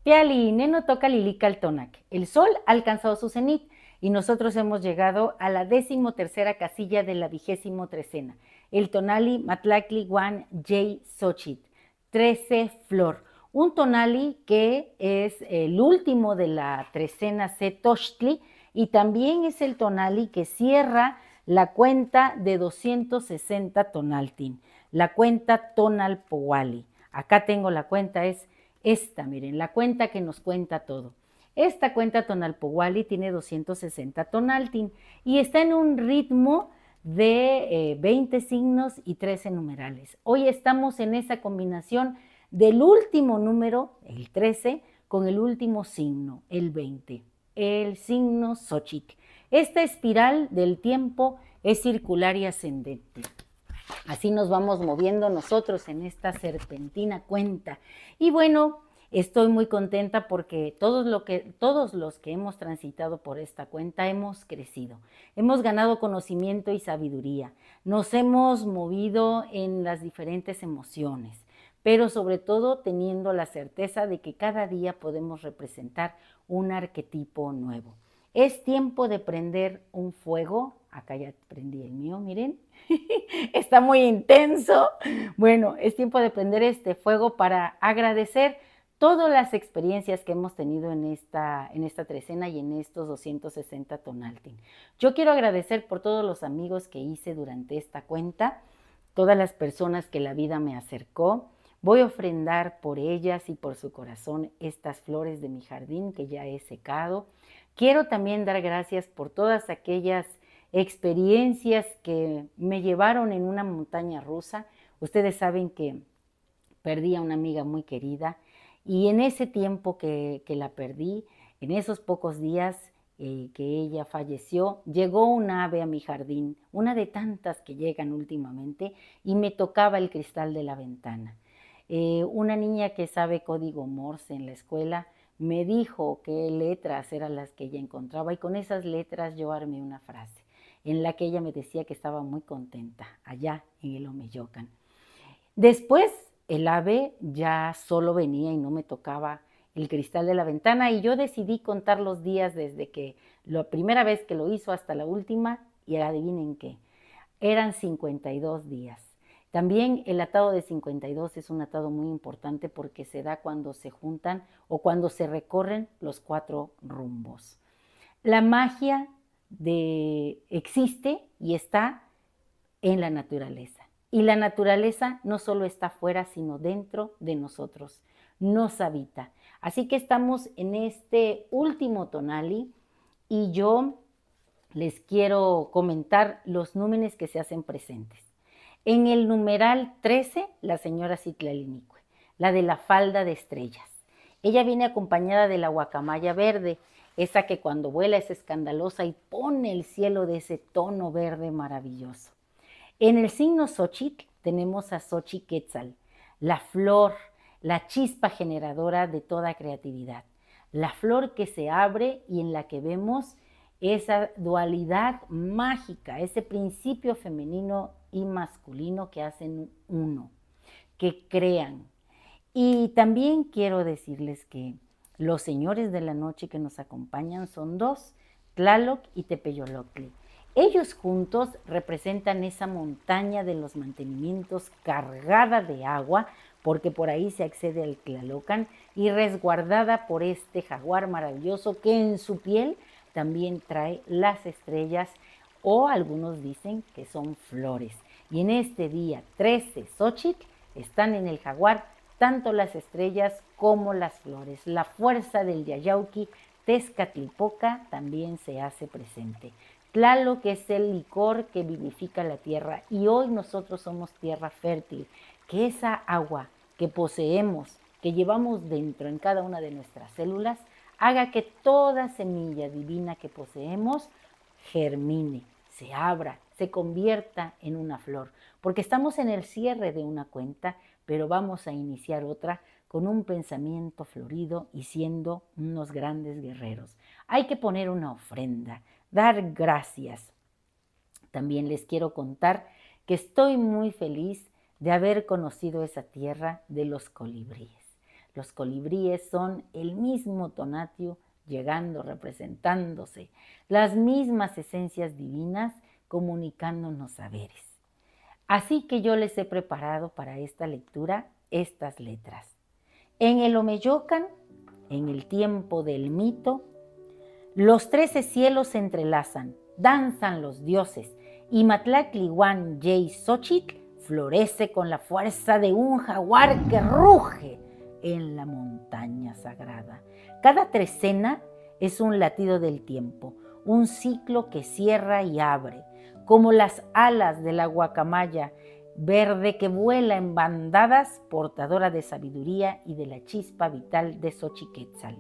Piali, Neno toca Lilical El sol ha alcanzado su cenit y nosotros hemos llegado a la 13ª casilla de la 23ª. El tonali Matlacli Guan J. Xochitl, 13 flor. Un tonali que es el último de la 13ª Setochtli y también es el tonali que cierra la cuenta de 260 tonaltin, la cuenta Tonalpohualli. Acá tengo la cuenta, es esta, miren, la cuenta que nos cuenta todo. Esta cuenta Tonalpohualli tiene 260 tonaltin y está en un ritmo de 20 signos y 13 numerales. Hoy estamos en esa combinación del último número, el 13, con el último signo, el 20, el signo Xochitl. Esta espiral del tiempo es circular y ascendente. Así nos vamos moviendo nosotros en esta serpentina cuenta. Y bueno, estoy muy contenta porque todos los que hemos transitado por esta cuenta hemos crecido, hemos ganado conocimiento y sabiduría, nos hemos movido en las diferentes emociones, pero sobre todo teniendo la certeza de que cada día podemos representar un arquetipo nuevo. Es tiempo de prender un fuego. Acá ya prendí el mío, miren. Está muy intenso. Bueno, es tiempo de prender este fuego para agradecer todas las experiencias que hemos tenido en esta trecena y en estos 260 tonaltin. Yo quiero agradecer por todos los amigos que hice durante esta cuenta, todas las personas que la vida me acercó. Voy a ofrendar por ellas y por su corazón estas flores de mi jardín que ya he secado. Quiero también dar gracias por todas aquellas experiencias que me llevaron en una montaña rusa. Ustedes saben que perdí a una amiga muy querida y en ese tiempo que la perdí, en esos pocos días que ella falleció, llegó un ave a mi jardín, una de tantas que llegan últimamente, y me tocaba el cristal de la ventana. Una niña que sabe código Morse en la escuela me dijo qué letras eran las que ella encontraba y con esas letras yo armé una frase en la que ella me decía que estaba muy contenta allá en el Omeyocan. Después el ave ya solo venía y no me tocaba el cristal de la ventana y yo decidí contar los días desde que la primera vez que lo hizo hasta la última y adivinen qué, eran 52 días. También el atado de 52 es un atado muy importante porque se da cuando se juntan o cuando se recorren los 4 rumbos. La magia existe y está en la naturaleza. Y la naturaleza no solo está fuera, sino dentro de nosotros. Nos habita. Así que estamos en este último tonali y yo les quiero comentar los númenes que se hacen presentes. En el numeral 13, la señora Citlalinicue, la de la falda de estrellas. Ella viene acompañada de la guacamaya verde, esa que cuando vuela es escandalosa y pone el cielo de ese tono verde maravilloso. En el signo Xochitl tenemos a Xochiquetzal, la flor, la chispa generadora de toda creatividad, la flor que se abre y en la que vemos esa dualidad mágica, ese principio femenino y masculino que hacen uno, que crean. Y también quiero decirles que los señores de la noche que nos acompañan son dos, Tlaloc y Tepeyoloctli. Ellos juntos representan esa montaña de los mantenimientos cargada de agua, porque por ahí se accede al Tlalocan, y resguardada por este jaguar maravilloso que en su piel también trae las estrellas, o algunos dicen que son flores. Y en este día 13 Xochitl están en el jaguar tanto las estrellas como las flores. La fuerza del Yayauqui Tezcatlipoca también se hace presente. Tlaloc, que es el licor que vivifica la tierra, y hoy nosotros somos tierra fértil, que esa agua que poseemos, que llevamos dentro en cada una de nuestras células, haga que toda semilla divina que poseemos germine, se abra, se convierta en una flor, porque estamos en el cierre de una cuenta, pero vamos a iniciar otra con un pensamiento florido y siendo unos grandes guerreros. Hay que poner una ofrenda, dar gracias. También les quiero contar que estoy muy feliz de haber conocido esa tierra de los colibríes. Los colibríes son el mismo Tonatiuh llegando, representándose, las mismas esencias divinas comunicándonos saberes. Así que yo les he preparado para esta lectura estas letras. En el Omeyocan, en el tiempo del mito, los 13 cielos se entrelazan, danzan los dioses, y Matlactlihuan Yey Xochitl florece con la fuerza de un jaguar que ruge en la montaña sagrada. Cada trecena es un latido del tiempo, un ciclo que cierra y abre, como las alas de la guacamaya verde que vuela en bandadas, portadora de sabiduría y de la chispa vital de Xochiquetzal.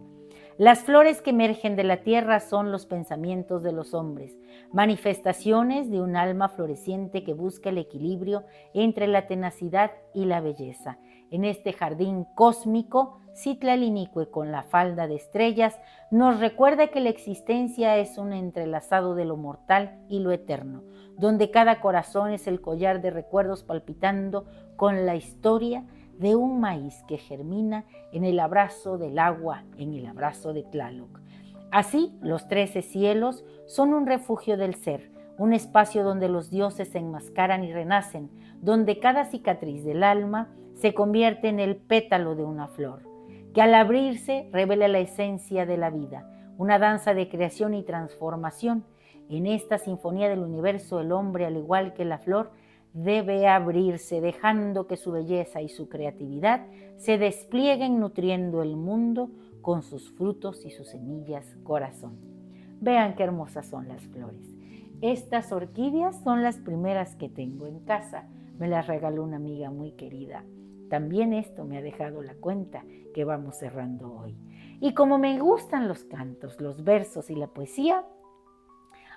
Las flores que emergen de la tierra son los pensamientos de los hombres, manifestaciones de un alma floreciente que busca el equilibrio entre la tenacidad y la belleza. En este jardín cósmico, Citlalinique, con la falda de estrellas, nos recuerda que la existencia es un entrelazado de lo mortal y lo eterno, donde cada corazón es el collar de recuerdos palpitando con la historia de un maíz que germina en el abrazo del agua, en el abrazo de Tlaloc. Así, los 13 cielos son un refugio del ser, un espacio donde los dioses se enmascaran y renacen, donde cada cicatriz del alma se convierte en el pétalo de una flor, que al abrirse revela la esencia de la vida, una danza de creación y transformación. En esta sinfonía del universo, el hombre, al igual que la flor, debe abrirse, dejando que su belleza y su creatividad se desplieguen nutriendo el mundo con sus frutos y sus semillas corazón. Vean qué hermosas son las flores. Estas orquídeas son las primeras que tengo en casa. Me las regaló una amiga muy querida. También esto me ha dejado la cuenta que vamos cerrando hoy. Y como me gustan los cantos, los versos y la poesía,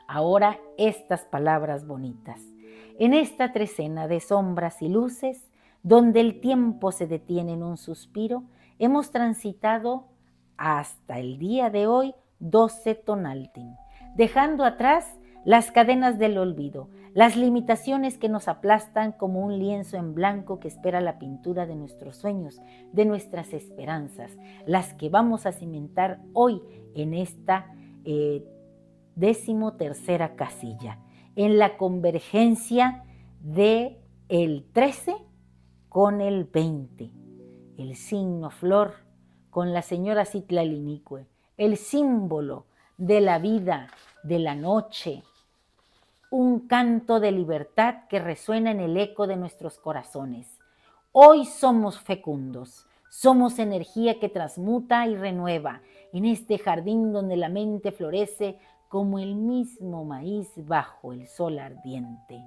ahora estas palabras bonitas. En esta trecena de sombras y luces, donde el tiempo se detiene en un suspiro, hemos transitado hasta el día de hoy 12 Tonaltin, dejando atrás las cadenas del olvido, las limitaciones que nos aplastan como un lienzo en blanco que espera la pintura de nuestros sueños, de nuestras esperanzas, las que vamos a cimentar hoy en esta 13ª casilla, en la convergencia de el 13 con el 20, el signo flor con la señora Citlalinique, el símbolo de la vida, de la noche, un canto de libertad que resuena en el eco de nuestros corazones. Hoy somos fecundos, somos energía que transmuta y renueva en este jardín donde la mente florece como el mismo maíz bajo el sol ardiente.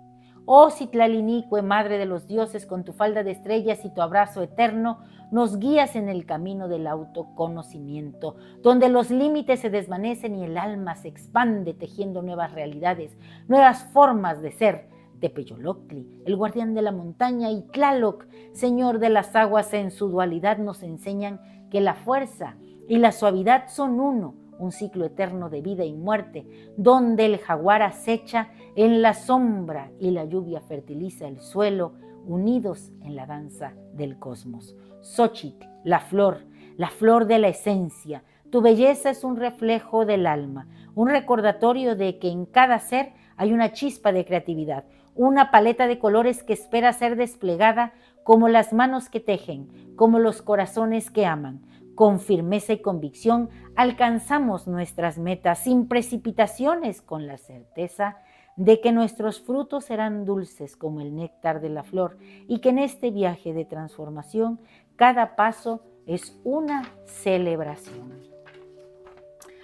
Oh Citlalinique, madre de los dioses, con tu falda de estrellas y tu abrazo eterno, nos guías en el camino del autoconocimiento, donde los límites se desvanecen y el alma se expande tejiendo nuevas realidades, nuevas formas de ser. Tepeyoloctli, el guardián de la montaña, y Tlaloc, señor de las aguas, en su dualidad nos enseñan que la fuerza y la suavidad son uno, un ciclo eterno de vida y muerte, donde el jaguar acecha en la sombra y la lluvia fertiliza el suelo, unidos en la danza del cosmos. Xochitl, la flor de la esencia. Tu belleza es un reflejo del alma, un recordatorio de que en cada ser hay una chispa de creatividad, una paleta de colores que espera ser desplegada como las manos que tejen, como los corazones que aman. Con firmeza y convicción alcanzamos nuestras metas sin precipitaciones, con la certeza de que nuestros frutos serán dulces como el néctar de la flor y que en este viaje de transformación cada paso es una celebración.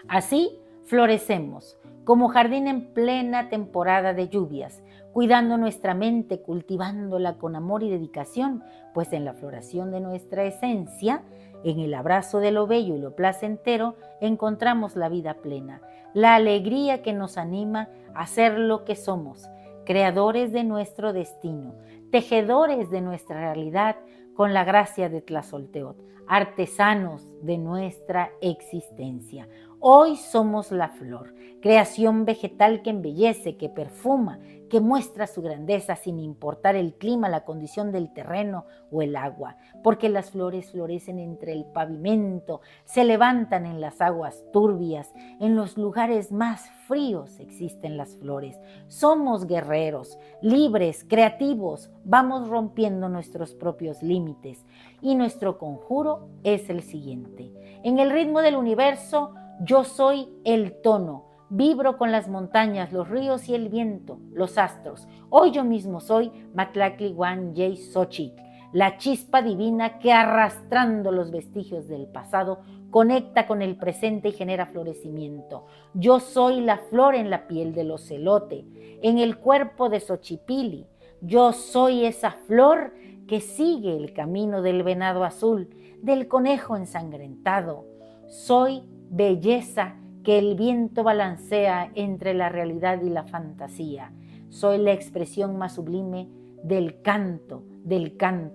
Así florecemos como jardín en plena temporada de lluvias, cuidando nuestra mente, cultivándola con amor y dedicación, pues en la floración de nuestra esencia, en el abrazo de lo bello y lo placentero, encontramos la vida plena, la alegría que nos anima a ser lo que somos, creadores de nuestro destino, tejedores de nuestra realidad con la gracia de Tlazolteotl, artesanos de nuestra existencia. Hoy somos la flor, creación vegetal que embellece, que perfuma, que muestra su grandeza sin importar el clima, la condición del terreno o el agua, porque las flores florecen entre el pavimento, se levantan en las aguas turbias, en los lugares más fríos existen las flores. Somos guerreros, libres, creativos, vamos rompiendo nuestros propios límites y nuestro conjuro es el siguiente. En el ritmo del universo, yo soy el tono. Vibro con las montañas, los ríos y el viento, los astros. Hoy yo mismo soy Matlactli-Huan Yey Xochitl, la chispa divina que arrastrando los vestigios del pasado conecta con el presente y genera florecimiento. Yo soy la flor en la piel del ocelote, en el cuerpo de Xochipilli. Yo soy esa flor que sigue el camino del venado azul, del conejo ensangrentado. Soy belleza que el viento balancea entre la realidad y la fantasía. Soy la expresión más sublime del canto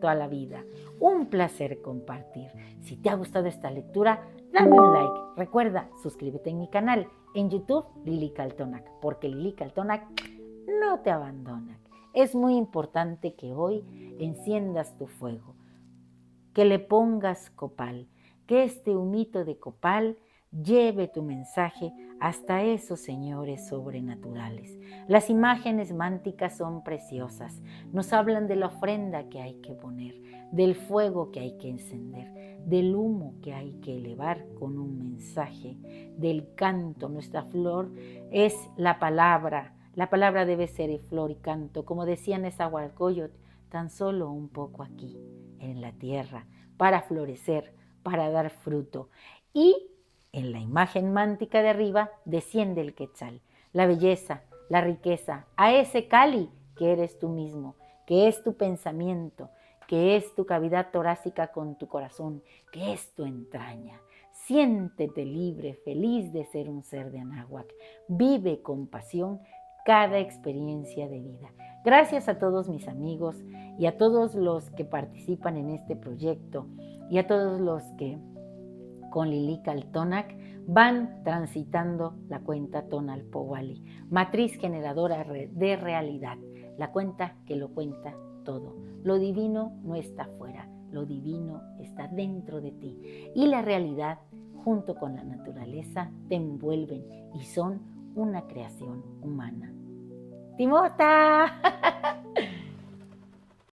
a la vida. Un placer compartir. Si te ha gustado esta lectura, dame un like. Recuerda, suscríbete en mi canal en YouTube, Lili Kaltonak, porque Lili Kaltonak no te abandona. Es muy importante que hoy enciendas tu fuego, que le pongas copal, que este humito de copal lleve tu mensaje hasta esos señores sobrenaturales. Las imágenes mánticas son preciosas. Nos hablan de la ofrenda que hay que poner, del fuego que hay que encender, del humo que hay que elevar con un mensaje, del canto. Nuestra flor es la palabra. La palabra debe ser flor y canto. Como decía Nezahualcóyotl, tan solo un poco aquí, en la tierra, para florecer, para dar fruto. Y en la imagen mántica de arriba desciende el quetzal, la belleza, la riqueza, a ese Cali que eres tú mismo, que es tu pensamiento, que es tu cavidad torácica con tu corazón, que es tu entraña. Siéntete libre, feliz de ser un ser de Anáhuac. Vive con pasión cada experiencia de vida. Gracias a todos mis amigos y a todos los que participan en este proyecto y a todos los que con Lili Kaltonak van transitando la cuenta Tonalpowali, matriz generadora de realidad, la cuenta que lo cuenta todo. Lo divino no está fuera, lo divino está dentro de ti y la realidad junto con la naturaleza te envuelven y son una creación humana. ¡Timota!